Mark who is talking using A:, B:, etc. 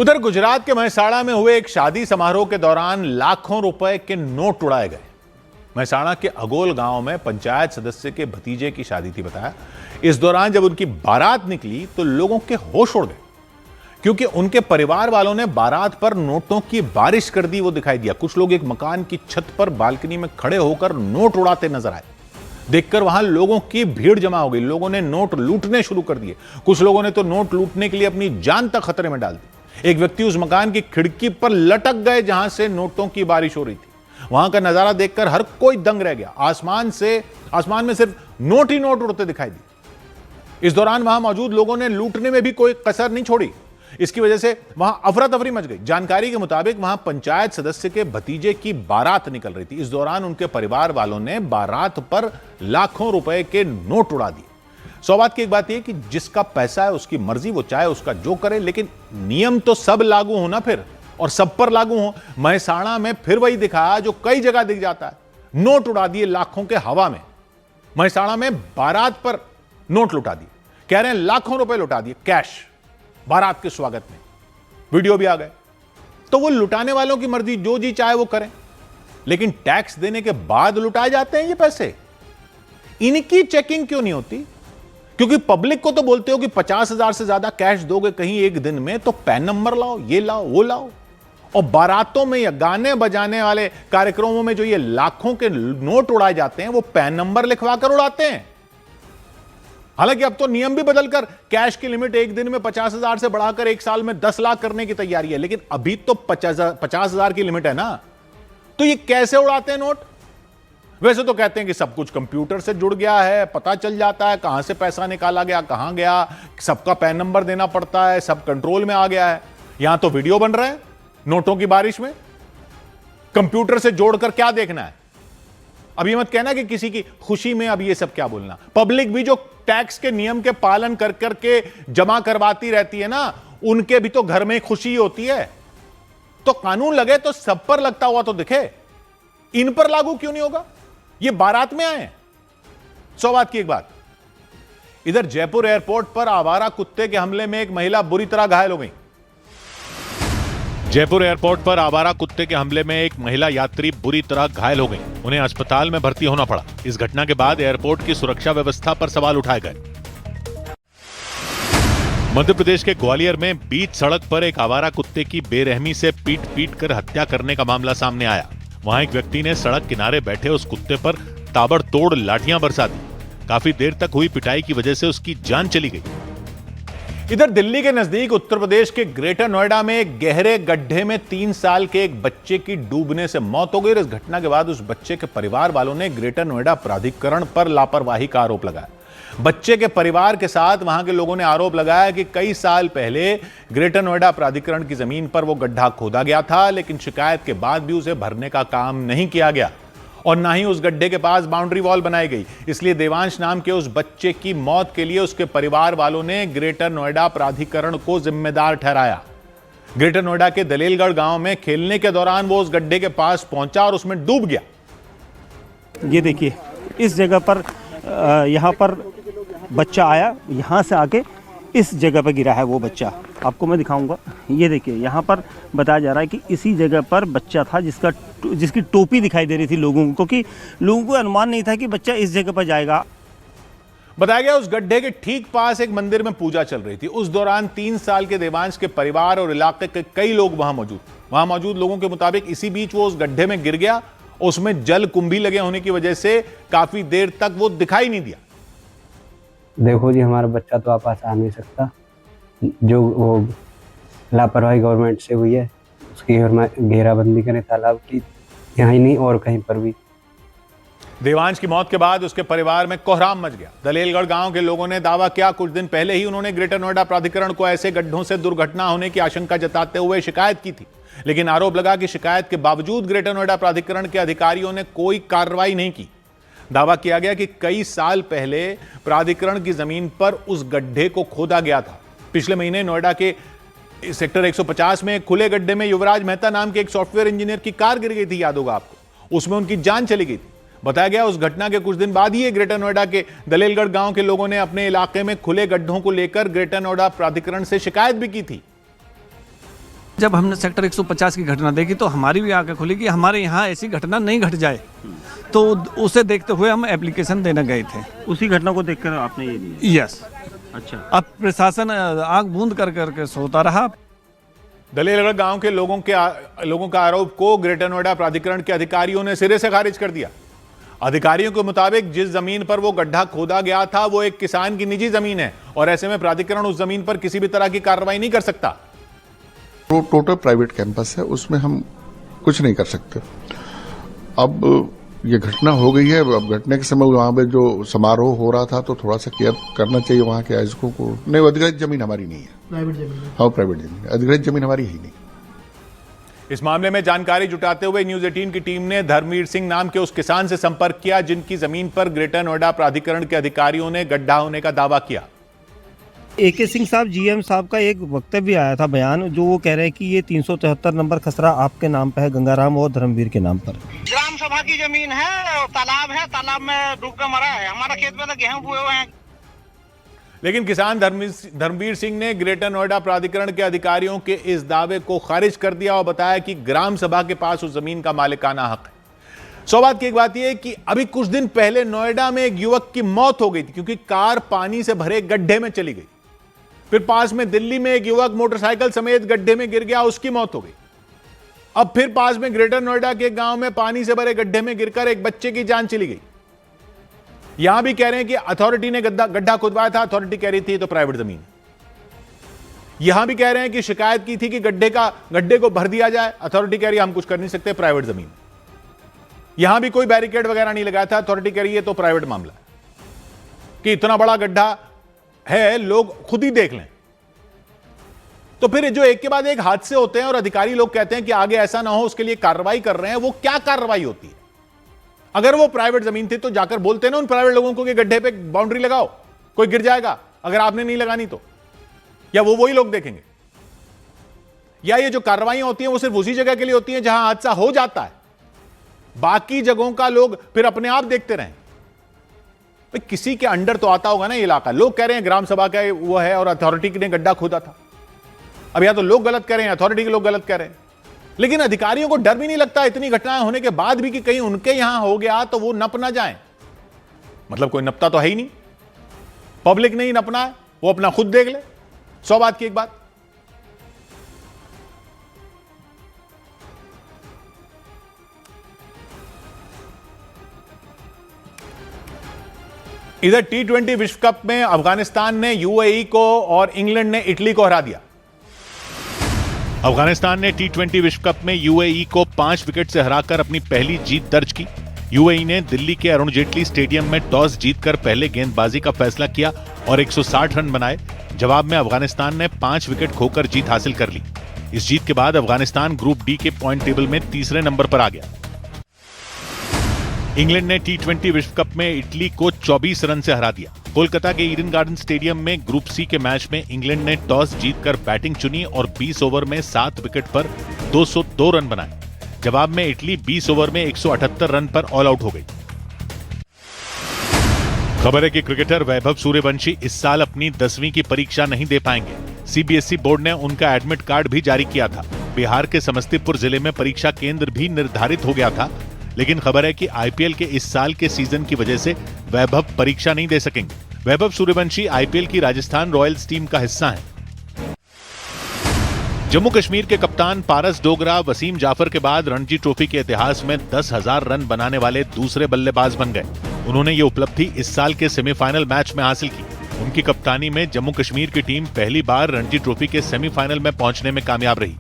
A: उधर गुजरात के महसाणा में हुए एक शादी समारोह के दौरान लाखों रुपए के नोट उड़ाए गए। महसाणा के अगोल गांव में पंचायत सदस्य के भतीजे की शादी थी बताया। इस दौरान जब उनकी बारात निकली तो लोगों के होश उड़ गए, क्योंकि उनके परिवार वालों ने बारात पर नोटों की बारिश कर दी। वो दिखाई दिया कुछ लोग एक मकान की छत पर बालकनी में खड़े होकर नोट उड़ाते नजर आए। देखकर वहां लोगों की भीड़ जमा हो गई। लोगों ने नोट लूटने शुरू कर दिए। कुछ लोगों ने तो नोट लूटने के लिए अपनी जान तक खतरे में डाल दी। एक व्यक्ति उस मकान की खिड़की पर लटक गए जहां से नोटों की बारिश हो रही थी। वहां का नजारा देखकर हर कोई दंग रह गया। आसमान में सिर्फ नोट ही नोट उड़ते दिखाई दिए। इस दौरान वहां मौजूद लोगों ने लूटने में भी कोई कसर नहीं छोड़ी। इसकी वजह से वहां अफरा तफरी मच गई। जानकारी के मुताबिक वहां पंचायत सदस्य के भतीजे की बारात निकल रही थी। इस दौरान उनके परिवार वालों ने बारात पर लाखों रुपए के नोट उड़ा दिए। सौ बात की एक बात यह कि जिसका पैसा है उसकी मर्जी, वो चाहे उसका जो करे, लेकिन नियम तो सब लागू हो ना फिर, और सब पर लागू हो। महसाणा में फिर वही दिखा जो कई जगह दिख जाता है, नोट उड़ा दिए लाखों के हवा में। महसाणा में बारात पर नोट लुटा दिए, कह रहे हैं लाखों रुपए लुटा दिए कैश बारात के स्वागत में। वीडियो भी आ गए। तो वो लुटाने वालों की मर्जी, जो जी चाहे वो करें, लेकिन टैक्स देने के बाद लुटाए जाते हैं ये पैसे। इनकी चेकिंग क्यों नहीं होती? क्योंकि पब्लिक को तो बोलते हो कि 50,000 से ज्यादा कैश दोगे कहीं एक दिन में तो पैन नंबर लाओ, ये लाओ, वो लाओ। और बारातों में या गाने बजाने वाले कार्यक्रमों में जो ये लाखों के नोट उड़ाए जाते हैं, वो पैन नंबर लिखवा कर उड़ाते हैं। हालांकि अब तो नियम भी बदलकर कैश की लिमिट एक दिन में 50,000 से बढ़ाकर एक साल में 10 लाख करने की तैयारी है, लेकिन अभी तो 50,000 की लिमिट है ना। तो ये कैसे उड़ाते हैं नोट? वैसे तो कहते हैं कि सब कुछ कंप्यूटर से जुड़ गया है, पता चल जाता है कहां से पैसा निकाला गया, कहां गया, सबका पैन नंबर देना पड़ता है, सब कंट्रोल में आ गया है। यहां तो वीडियो बन रहा है नोटों की बारिश में। कंप्यूटर से जोड़कर क्या देखना है? अभी मत कहना कि किसी की खुशी में अब ये सब क्या बोलना। पब्लिक भी जो टैक्स के नियम के पालन कर करके जमा करवाती रहती है ना, उनके भी तो घर में खुशी होती है। तो कानून लगे तो सब पर लगता हुआ तो दिखे, इन पर लागू क्यों नहीं होगा? ये बारात में आए। सौ बात की एक बात, इधर जयपुर एयरपोर्ट पर आवारा कुत्ते के हमले में एक महिला बुरी तरह घायल हो गई। जयपुर एयरपोर्ट पर आवारा कुत्ते के हमले में एक महिला यात्री बुरी तरह घायल हो गई। उन्हें अस्पताल में भर्ती होना पड़ा। इस घटना के बाद एयरपोर्ट की सुरक्षा व्यवस्था पर सवाल उठाए गए। मध्य प्रदेश के ग्वालियर में बीच सड़क पर एक आवारा कुत्ते की बेरहमी से पीट कर हत्या करने का मामला सामने आया। वहां एक व्यक्ति ने सड़क किनारे बैठे उस कुत्ते पर ताबड़तोड़ लाठियां बरसा दी। काफी देर तक हुई पिटाई की वजह से उसकी जान चली गई। इधर दिल्ली के नजदीक उत्तर प्रदेश के ग्रेटर नोएडा में एक गहरे गड्ढे में 3 साल के एक बच्चे की डूबने से मौत हो गई। इस घटना के बाद उस बच्चे के परिवार वालों ने ग्रेटर नोएडा प्राधिकरण पर लापरवाही का आरोप लगाया। बच्चे के परिवार के साथ वहां के लोगों ने आरोप लगाया कि कई साल पहले ग्रेटर नोएडा प्राधिकरण की जमीन पर वो गड्ढा खोदा गया था, लेकिन शिकायत के बाद भी उसे भरने का काम नहीं किया गया और ना ही उस गड्ढे के पास बाउंड्री वॉल बनाई गई। इसलिए देवांश नाम के उस बच्चे की मौत के लिए उसके परिवार वालों ने ग्रेटर नोएडा प्राधिकरण को जिम्मेदार ठहराया। ग्रेटर नोएडा के दलेलगढ़ गांव में खेलने के दौरान वो उस गड्ढे के पास पहुंचा और उसमें डूब गया।
B: ये देखिए, इस जगह पर यहाँ पर बच्चा आया, यहाँ से आके इस जगह पर गिरा है वो बच्चा। आपको मैं दिखाऊंगा। ये देखिए, यहाँ पर बताया जा रहा है कि इसी जगह पर बच्चा था जिसकी टोपी दिखाई दे रही थी लोगों को, क्योंकि लोगों को अनुमान नहीं था कि बच्चा इस जगह पर जाएगा।
A: बताया गया उस गड्ढे के ठीक पास एक मंदिर में पूजा चल रही थी। उस दौरान 3 साल के देवांश के परिवार और इलाके के कई लोग वहां मौजूद लोगों के मुताबिक इसी बीच वो उस गड्ढे में गिर गया। उसमें जल कुंभी लगे होने की वजह से काफी देर तक वो दिखाई नहीं दिया।
C: देखो जी, हमारा बच्चा तो आप आ नहीं सकता। जो वो लापरवाही गवर्नमेंट से हुई है, उसकी घेराबंदी करें तालाब की, यहाँ ही नहीं और कहीं पर भी।
A: देवांश की मौत के बाद उसके परिवार में कोहराम मच गया। दलेलगढ़ गांव के लोगों ने दावा किया कुछ दिन पहले ही उन्होंने ग्रेटर नोएडा प्राधिकरण को ऐसे गड्ढों से दुर्घटना होने की आशंका जताते हुए शिकायत की थी, लेकिन आरोप लगा कि शिकायत के बावजूद ग्रेटर नोएडा प्राधिकरण के अधिकारियों ने कोई कार्रवाई नहीं की। दावा किया गया कि कई साल पहले प्राधिकरण की जमीन पर उस गड्ढे को खोदा गया था। पिछले महीने नोएडा के सेक्टर 150 में खुले गड्ढे में युवराज मेहता नाम के एक सॉफ्टवेयर इंजीनियर की कार गिर गई थी, याद होगा आपको। उसमें उनकी जान चली गई थी। बताया गया उस घटना के कुछ दिन बाद ही ग्रेटर नोएडा के दलेलगढ़ गांव के लोगों ने अपने इलाके में खुले गड्ढों को लेकर ग्रेटर नोएडा प्राधिकरण से शिकायत भी की थी।
D: जब हमने सेक्टर 150 की घटना देखी तो हमारी भी आंखें खुली कि हमारे यहाँ ऐसी घटना नहीं घट जाए, तो उसे देखते हुए हम एप्लीकेशन देने गए थे।
B: उसी घटना को देखकर आपने ये लिया?
D: यस।
B: अच्छा।
D: अब प्रशासन आंख बूंद कर करके सोता रहा।
A: दलेलगढ़ गांव के लोगों का आरोप को ग्रेटर नोएडा प्राधिकरण के अधिकारियों ने सिरे से खारिज कर दिया। अधिकारियों के मुताबिक जिस जमीन पर वो गड्ढा खोदा गया था वो एक किसान की निजी जमीन है और ऐसे में प्राधिकरण उस जमीन पर किसी भी तरह की कार्रवाई नहीं कर सकता।
E: वो टोटल प्राइवेट कैंपस है, उसमें हम कुछ नहीं कर सकते। अब ये घटना हो गई है, अब घटने के समय वहां पे जो समारोह हो रहा था तो थोड़ा सा केयर करना चाहिए वहां के आयोजकों को। नहीं, अधिकृत जमीन हमारी नहीं है, प्राइवेट जमीन। हाँ, प्राइवेट जमीन, अधिकृत जमीन हमारी है ही नहीं।
A: इस मामले में जानकारी जुटाते हुए न्यूज 18 की टीम ने धर्मवीर सिंह नाम के उस किसान से संपर्क किया जिनकी जमीन पर ग्रेटर नोएडा प्राधिकरण के अधिकारियों ने गड्ढा होने का दावा किया।
B: AK सिंह साहब, GM साहब का एक वक्तव्य आया था, बयान, जो वो कह रहे हैं कि ये 373 नंबर खसरा आपके नाम पर है, गंगाराम और धर्मवीर के नाम पर।
F: ग्राम सभा की जमीन है, तालाब है, तालाब में डूब कर मरा है। हमारा खेत में तो गेहूं बोए हुए हैं।
A: लेकिन किसान धर्मवीर सिंह ने ग्रेटर नोएडा प्राधिकरण के अधिकारियों के इस दावे को खारिज कर दिया और बताया कि ग्राम सभा के पास उस जमीन का मालिकाना हक है। सौभाग्य की एक बात यह है कि अभी कुछ दिन पहले नोएडा में एक युवक की मौत हो गई थी क्योंकि कार पानी से भरे गड्ढे में चली गई। फिर पास में दिल्ली में एक युवक मोटरसाइकिल समेत गड्ढे में गिर गया, उसकी मौत हो गई। अब फिर पास में ग्रेटर नोएडा के गांव में पानी से भरे गड्ढे में गिरकर एक बच्चे की जान चली गई। यहां भी कह रहे हैं कि अथॉरिटी ने गड्ढा खुदवाया था, अथॉरिटी कह रही थी तो प्राइवेट जमीन। यहां भी कह रहे हैं कि शिकायत की थी कि गड्ढे को भर दिया जाए, अथॉरिटी कह रही है हम कुछ कर नहीं सकते, प्राइवेट जमीन। यहां भी कोई बैरिकेड वगैरह नहीं लगाया था, अथॉरिटी कह रही है तो प्राइवेट मामला है कि इतना बड़ा गड्ढा है, लोग खुद ही देख लें। तो फिर जो एक के बाद एक हादसे होते हैं और अधिकारी लोग कहते हैं कि आगे ऐसा ना हो उसके लिए कार्रवाई कर रहे हैं, वो क्या कार्रवाई होती है? अगर वो प्राइवेट जमीन थी तो जाकर बोलते ना उन प्राइवेट लोगों को कि गड्ढे पे बाउंड्री लगाओ, कोई गिर जाएगा अगर आपने नहीं लगानी तो, या वो वही लोग देखेंगे? या ये जो कार्रवाई होती है वो सिर्फ उसी जगह के लिए होती है जहां हादसा हो जाता है, बाकी जगहों का लोग फिर अपने आप देखते रहें? भाई किसी के अंडर तो आता होगा ना ये इलाका। लोग कह रहे हैं ग्राम सभा का वो है और अथॉरिटी ने गड्ढा खोदा था। अब या तो लोग गलत कह रहे हैं, अथॉरिटी के लोग गलत कह रहे हैं। लेकिन अधिकारियों को डर भी नहीं लगता इतनी घटनाएं होने के बाद भी कि कहीं उनके यहां हो गया तो वो नप ना जाए। मतलब कोई नपता तो है ही नहीं, पब्लिक नहीं नपना है, वो अपना खुद देख ले। 100 बात की एक बात। इधर T20 विश्व कप में अफगानिस्तान ने UAE को और इंग्लैंड ने इटली को हरा दिया। अफगानिस्तान ने T20 विश्व कप में UAE को 5 विकेट से हराकर अपनी पहली जीत दर्ज की। UAE ने दिल्ली के अरुण जेटली स्टेडियम में टॉस जीतकर पहले गेंदबाजी का फैसला किया और 160 रन बनाए। जवाब में अफगानिस्तान ने 5 विकेट खोकर जीत हासिल कर ली। इस जीत के बाद अफगानिस्तान ग्रुप डी के पॉइंट टेबल में तीसरे नंबर पर आ गया। इंग्लैंड ने T20 विश्व कप में इटली को 24 रन से हरा दिया। कोलकाता के ईडन गार्डन स्टेडियम में ग्रुप सी के मैच में इंग्लैंड ने टॉस जीतकर बैटिंग चुनी और 20 ओवर में 7 विकेट पर 202 रन बनाए। जवाब में इटली 20 ओवर में 178 रन पर ऑल आउट हो गई। खबर है कि क्रिकेटर वैभव सूर्यवंशी इस साल अपनी 10वीं की परीक्षा नहीं दे पाएंगे। CBSE बोर्ड ने उनका एडमिट कार्ड भी जारी किया था। बिहार के समस्तीपुर जिले में परीक्षा केंद्र भी निर्धारित हो गया था, लेकिन खबर है कि IPL के इस साल के सीजन की वजह से वैभव परीक्षा नहीं दे सकेंगे। वैभव सूर्यवंशी IPL की राजस्थान रॉयल्स टीम का हिस्सा हैं। जम्मू कश्मीर के कप्तान पारस डोगरा वसीम जाफर के बाद रणजी ट्रॉफी के इतिहास में 10,000 रन बनाने वाले दूसरे बल्लेबाज बन गए। उन्होंने ये उपलब्धि इस साल के सेमीफाइनल मैच में हासिल की। उनकी कप्तानी में जम्मू कश्मीर की टीम पहली बार रणजी ट्रॉफी के सेमीफाइनल में पहुंचने में कामयाब रही।